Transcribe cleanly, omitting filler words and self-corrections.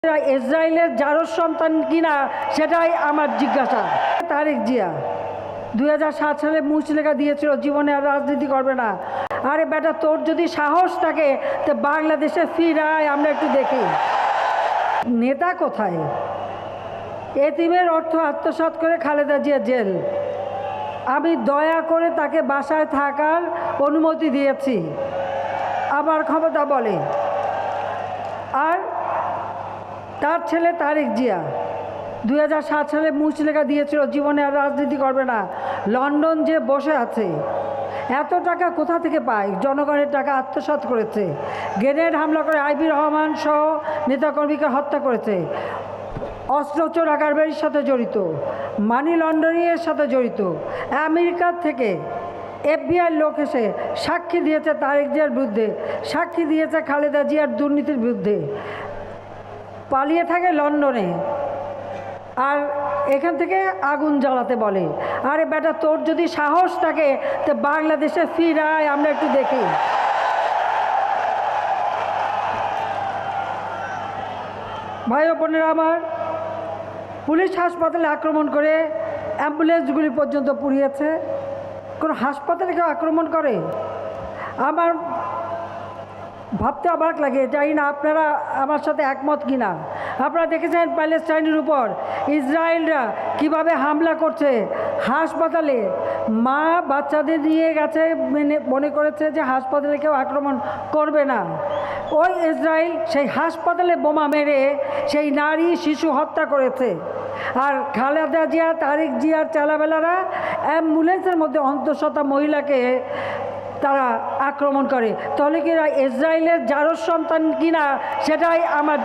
ইসরায়েলের জারজ সন্তান কিনা সেটাই আমার জিজ্ঞাসা। তারেক জিয়া 2007 সালে মুচলেখা দিয়েছিল জীবনে আর রাজনীতি করবে না। আরে বেটা, তোর যদি সাহস থাকে তো বাংলাদেশে ফিরায়, আমরা একটু দেখি নেতা কোথায়। এতিমের অর্থ আত্মসাৎ করে খালেদা জিয়া জেল। আমি দয়া করে তাকে বাসায় থাকার অনুমতি দিয়েছি, আমার ক্ষমতা বলে। আর তার ছেলে তারেক জিয়া 2007 সালে মুচলেখা দিয়েছিল জীবনে আর রাজনীতি করবে না। লন্ডন যে বসে আছে, এত টাকা কোথা থেকে পায়? জনগণের টাকা আত্মসাৎ করেছে, গ্রেনেড হামলা করে আইবি রহমান সহ নেতাকর্মীকে হত্যা করেছে, অস্ত্র চোরাকারবারির সাথে জড়িত, মানি লন্ডারিংয়ের সাথে জড়িত। আমেরিকা থেকে FBI লোক এসে সাক্ষী দিয়েছে তারেক জিয়ার বিরুদ্ধে, সাক্ষী দিয়েছে খালেদা জিয়ার দুর্নীতির বিরুদ্ধে। পালিয়ে থাকে লন্ডনে, আর এখান থেকে আগুন জ্বালাতে বলে। আরে বেটা, তোর যদি সাহস থাকে তো বাংলাদেশে ফিরায়, আমরা একটু দেখি। ভাই ও বোনেরা আমার, পুলিশ হাসপাতালে আক্রমণ করে অ্যাম্বুলেন্সগুলি পর্যন্ত পুড়িয়েছে। কোনো হাসপাতালে কেউ আক্রমণ করে? আমার ভাবতে অবাক লাগে, জানি না আপনারা আমার সাথে একমত কিনা। আপনারা দেখেছেন প্যালেস্টাইনের উপর ইসরায়েলরা কিভাবে হামলা করছে হাসপাতালে। মা বাচ্চাদের নিয়ে গেছে, মনে করেছে যে হাসপাতালে কেউ আক্রমণ করবে না। ওই ইসরায়েল সেই হাসপাতালে বোমা মেরে সেই নারী শিশু হত্যা করেছে। আর খালেদা জিয়া, তারেক জিয়ার চেলাবেলারা অ্যাম্বুলেন্সের মধ্যে অন্তঃসত্ত্বা মহিলাকে তারা আক্রমণ করে। তাহলে কি ইসরায়েলের জারজ সন্তান কিনা সেটাই আমার